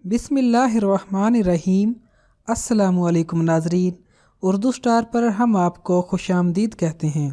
बिस्मिल्लाहिर्रहमानिर्रहीम। अस्सलामुअलैकुम नाज़रीन, उर्दू स्टार पर हम आपको खुशामदीद कहते हैं।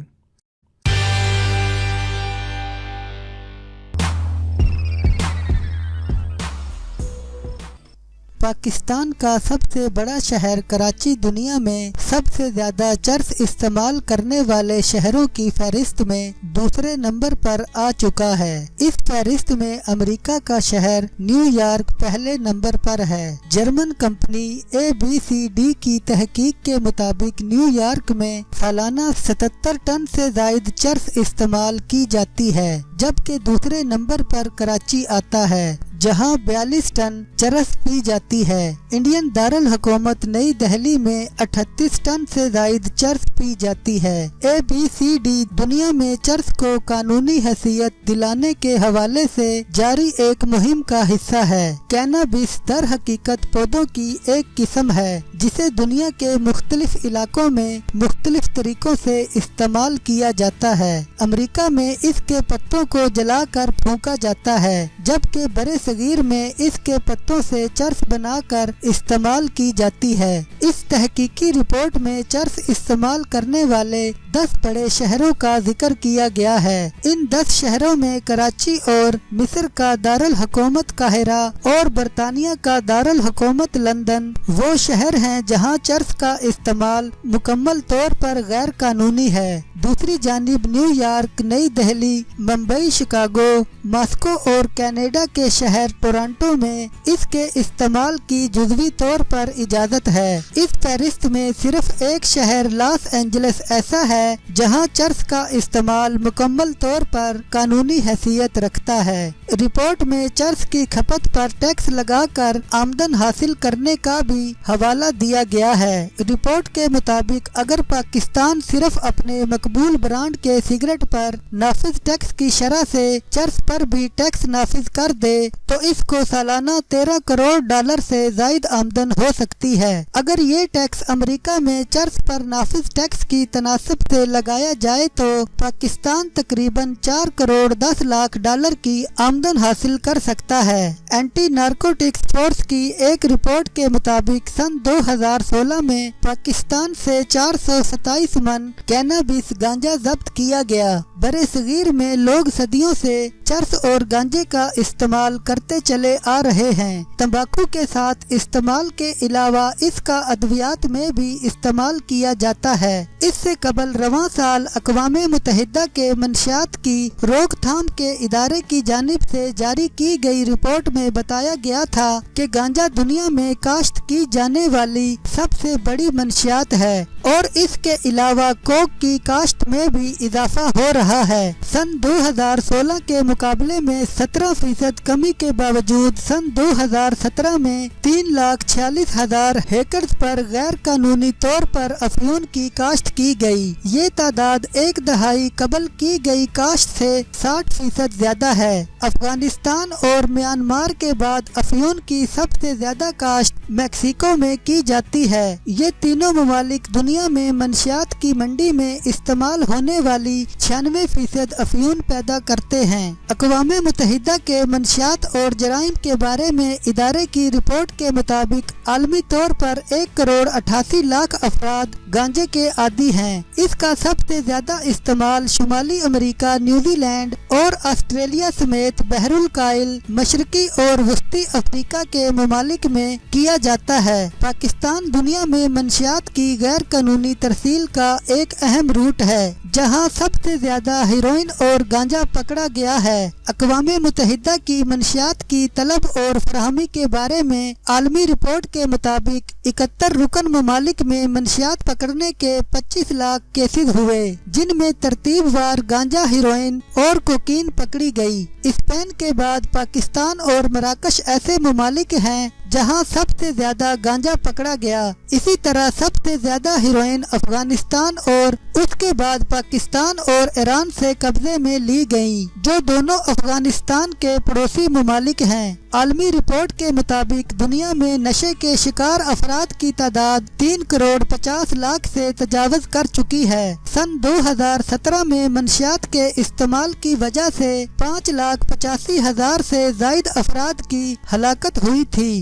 पाकिस्तान का सबसे बड़ा शहर कराची दुनिया में सबसे ज़्यादा चर्स इस्तेमाल करने वाले शहरों की फहरिस्त में दूसरे नंबर पर आ चुका है। इस फहरिस्त में अमेरिका का शहर न्यूयॉर्क पहले नंबर पर है। जर्मन कंपनी ABCD की तहकीक के मुताबिक न्यूयॉर्क में सालाना 77 टन से जायद चर्स इस्तेमाल की जाती है, जबकि दूसरे नंबर पर कराची आता है जहां 42 टन चरस पी जाती है। इंडियन दारुल हुकूमत नई दिल्ली में 38 टन से जायद चर्स पी जाती है। ABCD दुनिया में चर्स को कानूनी हैसियत दिलाने के हवाले से जारी एक मुहिम का हिस्सा है। कैनाबिस दर हकीकत पौधों की एक किस्म है जिसे दुनिया के मुख्तलिफ इलाकों में मुख्तलिफ तरीकों से इस्तेमाल किया जाता है। अमेरिका में इसके पत्तों को जलाकर फूंका जाता है, जबकि बड़े सगीर में इसके पत्तों से चर्स बनाकर इस्तेमाल की जाती है। इस तहकीकी रिपोर्ट में चर्स इस्तेमाल करने वाले 10 बड़े शहरों का जिक्र किया गया है। इन 10 शहरों में कराची और मिस्र का दारुल हुकूमत काहिरा और बरतानिया का दारुल हुकूमत लंदन वो शहर हैं जहां चर्स का इस्तेमाल मुकम्मल तौर पर गैर कानूनी है। दूसरी जानिब न्यूयॉर्क, नई दिल्ली, मुंबई, शिकागो, मॉस्को और कनाडा के शहर टोरंटो में इसके इस्तेमाल की जुज़वी तौर पर इजाज़त है। इस फहरिस्त में सिर्फ एक शहर लॉस एंजलिस ऐसा है जहां चर्स का इस्तेमाल मुकम्मल तौर पर कानूनी हैसियत रखता है। रिपोर्ट में चर्स की खपत पर टैक्स लगाकर आमदन हासिल करने का भी हवाला दिया गया है। रिपोर्ट के मुताबिक अगर पाकिस्तान सिर्फ अपने मकबूल ब्रांड के सिगरेट पर नाफिज टैक्स की शरह से चर्स पर भी टैक्स नाफिज कर दे तो इसको सालाना $13 करोड़ से जायद आमदन हो सकती है। अगर ये टैक्स अमेरिका में चर्स पर नाफिज टैक्स की तनासब से लगाया जाए तो पाकिस्तान तकरीबन $4 करोड़ 10 लाख की आमदन हासिल कर सकता है। एंटी नारकोटिक्स फोर्स की एक रिपोर्ट के मुताबिक सन 2016 में पाकिस्तान से 427 मन कैनाबिस गांजा जब्त किया गया। बड़े सगीर में लोग सदियों से चर्स और गांजे का इस्तेमाल करते चले आ रहे हैं। तंबाकू के साथ इस्तेमाल के अलावा इसका अद्वियात में भी इस्तेमाल किया जाता है। इससे कबल रवां साल अक़वाम मुत्तहिदा के मंशियात की रोकथाम के इदारे की जानिब से जारी की गई रिपोर्ट में बताया गया था कि गांजा दुनिया में काश्त की जाने वाली सबसे बड़ी मंशियात है और इसके अलावा कोक की काश्त में भी इजाफा हो रहा है। सन 2016 के मुकाबले में 17% कमी के बावजूद सन 2017 में 3,46,000 हेक्टेयर पर गैर कानूनी तौर पर अफयून की काश्त की गई। ये तादाद एक दहाई कबल की गई काश्त से 60% ज्यादा है। अफगानिस्तान और म्यांमार के बाद अफयून की सबसे ज्यादा काश्त मैक्सिको में की जाती है। ये तीनों ममालिक दुनिया में मंशियात की मंडी में इस्तेमाल होने वाली 96% अफयून पैदा करते हैं। अक़वाम मुत्तहिदा के मंशियात और जराइम के बारे में इदारे की रिपोर्ट के मुताबिक आलमी तौर पर 1 करोड़ 88 लाख अफराद गांजे के आदी हैं। इसका सबसे ज्यादा इस्तेमाल शुमाली अमेरिका, न्यूजीलैंड और ऑस्ट्रेलिया समेत बहरुल कायल, मशरकी और वस्ती अफ्रीका के ममालिक में किया जाता है। पाकिस्तान दुनिया में मंशियात की गैर कानूनी तरसील का एक अहम रूट है जहां सबसे ज्यादा हेरोइन और गांजा पकड़ा गया है। अक़वाम मुत्तहिदा की मंशियात की तलब और फराहमी के बारे में आलमी रिपोर्ट के मुताबिक 71 रुकन ममालिक में मंशियात पकड़ने के 25 लाख केसेस हुए, जिनमें तरतीबवार गांजा, हेरोइन और कोकीन पकड़ी गई। स्पेन के बाद पाकिस्तान और मराकश ऐसे ममालिक हैं जहां सबसे ज्यादा गांजा पकड़ा गया। इसी तरह सबसे ज्यादा हेरोइन अफगानिस्तान और उसके बाद पाकिस्तान और ईरान से कब्जे में ली गई, जो दोनों अफगानिस्तान के पड़ोसी ममालिक हैं। आलमी रिपोर्ट के मुताबिक दुनिया में नशे के शिकार अफराद की तादाद 3 करोड़ 50 लाख से तजावज़ कर चुकी है। सन 2017 में मंशियात के इस्तेमाल की वजह से 5,85,000 से जायद अफराद की हलाकत हुई थी।